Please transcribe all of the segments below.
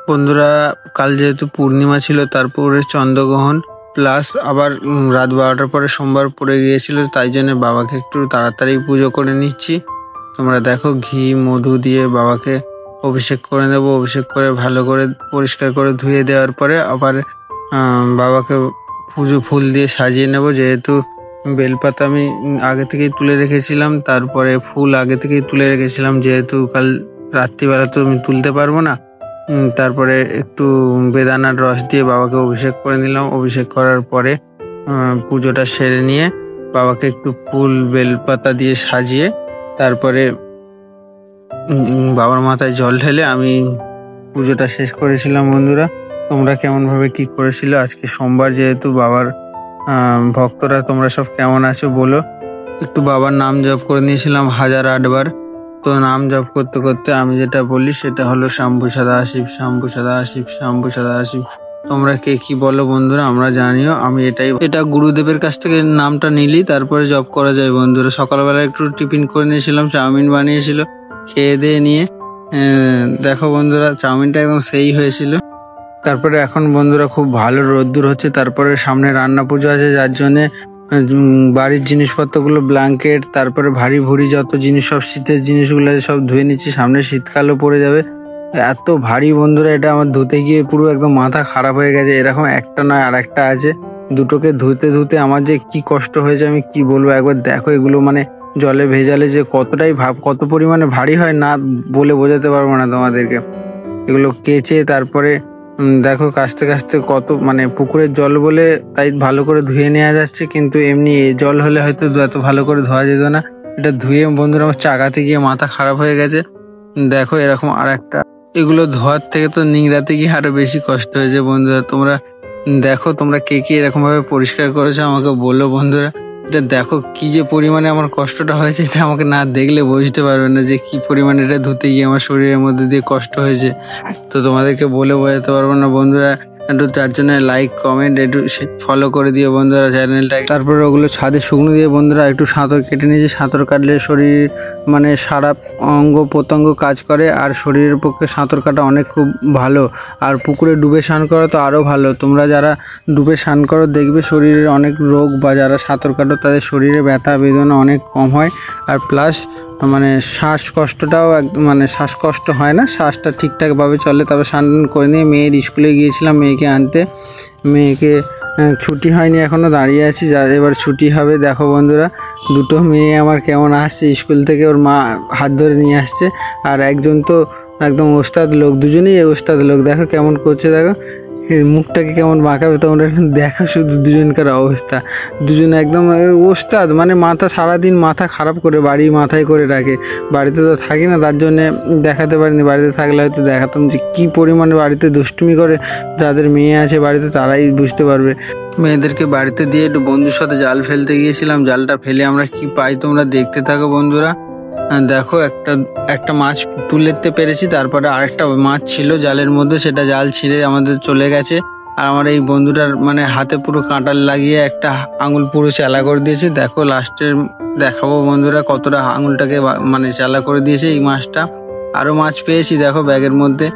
বন্ধুরা, কাল যেহেতু পূর্ণিমা ছিল, তারপরে চন্দ্রগ্রহণ প্লাস আবার রাত 12টার পরে সোমবার পড়ে গিয়েছিল, তাই জন্য বাবাকে একটু তাড়াতাড়ি পুজো করে নিচ্ছি। তোমরা দেখো, ঘি মধু দিয়ে বাবাকে অভিষেক করে নেব। অভিষেক করে ভালো করে পরিষ্কার করে ধুয়ে দেওয়ার পরে আবার বাবাকে পুজো ফুল দিয়ে সাজিয়ে নেব। যেহেতু বেলপাতা আমি আগে থেকেই তুলে রেখেছিলাম, তারপরে ফুল আগে থেকেই তুলে রেখেছিলাম, যেহেতু কাল রাত্রিবেলা তো আমি তুলতে পারবো না। তারপরে একটু বেদানার রস দিয়ে বাবাকে অভিষেক করে নিলাম। অভিষেক করার পরে পুজোটা সেরে নিয়ে বাবাকে একটু ফুল বেলপাতা দিয়ে সাজিয়ে তারপরে বাবার মাথায় জল ঢেলে আমি পুজোটা শেষ করেছিলাম। বন্ধুরা, তোমরা কেমন ভাবে কি করেছিল? আজকে সোমবার, যেহেতু বাবার ভক্তরা তোমরা সব কেমন আছো বলো। একটু বাবার নাম জপ করে নিয়েছিলাম 1008 বার। তো নাম জপ করতে করতে আমি যেটা বলি সেটা হলো শম্ভু সদাশিব, শম্ভু সদাশিব, শম্ভু সদাশিব। তোমরা কে কি বলো বন্ধুরা আমরা জানিও। আমি এটা গুরুদেবের কাছ থেকে নামটা নিলি, তারপরে জপ করা যায়। বন্ধুরা, সকালবেলা একটু টিফিন করে নিয়েছিলাম, চাউমিন বানিয়েছিল, খেয়ে দিয়ে নিয়ে দেখো বন্ধুরা, চাউমিনটা একদম সেই হয়েছিল। তারপরে এখন বন্ধুরা খুব ভালো রোদ্দুর হচ্ছে। তারপরে সামনে রান্না পুজো আছে, যার জন্যে বাড়ির জিনিসপত্রগুলো, ব্ল্যাঙ্কেট, তারপরে ভারী ভুরি যত জিনিস, সব শীতের জিনিসগুলো সব ধুয়ে নিচ্ছি। সামনে শীতকালও পড়ে যাবে, এত ভারী বন্ধুরা। এটা আমার ধুতে গিয়ে পুরো একদম মাথা খারাপ হয়ে গেছে। এরকম একটা নয় আর একটা আছে, দুটোকে ধুতে ধুতে আমার যে কি কষ্ট হয়েছে আমি কি বলবো। একবার দেখো এগুলো, মানে জলে ভেজালে যে কতটাই কত পরিমাণে ভারী হয়, না বলে বোঝাতে পারবো না তোমাদেরকে। এগুলো কেচে তারপরে দেখো কাচতে কাচতে কত, মানে পুকুরের জল বলে তাই ভালো করে ধুয়ে নেওয়া যাচ্ছে, কিন্তু এমনি জল হলে হয়তো এত ভালো করে ধোয়া যেত না। এটা ধুয়ে বন্ধুরা আমার চাগাতে গিয়ে মাথা খারাপ হয়ে গেছে। দেখো এরকম আর একটা, এগুলো ধোয়ার থেকে তো নিংড়াতে গিয়ে আরো বেশি কষ্ট হয়েছে। বন্ধুরা, তোমরা দেখো, তোমরা কে কে এরকম ভাবে পরিষ্কার করেছো আমাকে বললো। বন্ধুরা, এটা দেখো কি যে পরিমাণে আমার কষ্টটা হয়েছে, এটা আমাকে না দেখলে বুঝতে পারবে না যে কি পরিমাণে এটা ধুতে গিয়ে আমার শরীরের মধ্যে দিয়ে কষ্ট হয়েছে। তো তোমাদেরকে বলে বোঝাতে পারবো না বন্ধুরা। একটু তার জন্য লাইক কমেন্ট একটু ফলো করে দিও বন্ধুরা চ্যানেলটা। তারপরে ওগুলো ছাদে শুকনো দিয়ে বন্ধুরা একটু সাঁতার কেটে নিয়েছি। সাঁতার কাটলে শরীর, মানে সারা অঙ্গ প্রত্যঙ্গ কাজ করে, আর শরীরের পক্ষে সাঁতার কাটা অনেক খুব ভালো। আর পুকুরে ডুবে স্নান করা তো আরও ভালো। তোমরা যারা ডুবে স্নান করো দেখবে শরীরের অনেক রোগ, বা যারা সাঁতার কাটো তাদের শরীরে ব্যথা বেদনা অনেক কম হয়। আর প্লাস মানে শ্বাসকষ্টটাও মানে শ্বাসকষ্ট হয় না, শ্বাসটা ঠিকঠাকভাবে চলে। তবে স্নান করে নিয়ে মেয়ের স্কুলে গিয়েছিলাম মেয়েকে আনতে। মেয়েকে ছুটি হয়নি এখনও, দাঁড়িয়ে আছি, এবার ছুটি হবে। দেখো বন্ধুরা, দুটো মেয়ে আমার কেমন আসছে স্কুল থেকে, ওর মা হাত ধরে নিয়ে আসছে। আর একজন তো একদম ওস্তাদ লোক, দুজনেই ওস্তাদ লোক। দেখো কেমন করছে, দেখো মুখটাকে কেমন বাঁকাবে। তোমরা দেখো শুধু দুজনকার অবস্থা, দুজনে একদম ওস্তাদ, মানে মাথা সারাদিন মাথা খারাপ করে বাড়ি মাথায় করে রাখে। বাড়িতে তো থাকি না, তার জন্যে দেখাতে পারিনি। বাড়িতে থাকলে হয়তো দেখাতাম যে কী পরিমাণে বাড়িতে দুষ্টুমি করে। যাদের মেয়ে আছে বাড়িতে তারাই বুঝতে পারবে। মেয়েদেরকে বাড়িতে দিয়ে একটু বন্ধুর সাথে জাল ফেলতে গিয়েছিলাম। জালটা ফেলে আমরা কি পাই তোমরা দেখতে থাকো বন্ধুরা। দেখো একটা মাছ তুলতে পেরেছি, তারপরে আরেকটা মাছ ছিল জালের মধ্যে, সেটা জাল ছিঁড়ে আমাদের চলে গেছে। আর আমার এই বন্ধুটার মানে হাতে পুরো কাঁটাল লাগিয়ে একটা আঙুল পুরো চালা করে দিয়েছে। দেখো লাস্টে দেখাবো বন্ধুরা কতটা আঙুলটাকে মানে চালা করে দিয়েছে এই মাছটা। আরো মাছ পেয়েছি দেখো ব্যাগের মধ্যে।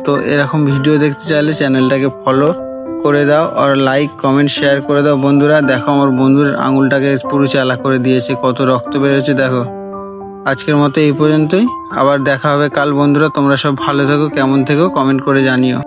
তো এরকম ভিডিও দেখতে চাইলে চ্যানেলটাকে ফলো করে দাও, আর লাইক কমেন্ট শেয়ার করে দাও বন্ধুরা। দেখো আমার বন্ধুর আঙুলটাকে পুরো চালা করে দিয়েছে, কত রক্ত বেরোচ্ছে দেখো। আজকের মতো এই পর্যন্তই, আবার দেখা হবে কাল বন্ধুরা। তোমরা সব ভালো থেকো, কেমন থেকো কমেন্ট করে জানিও।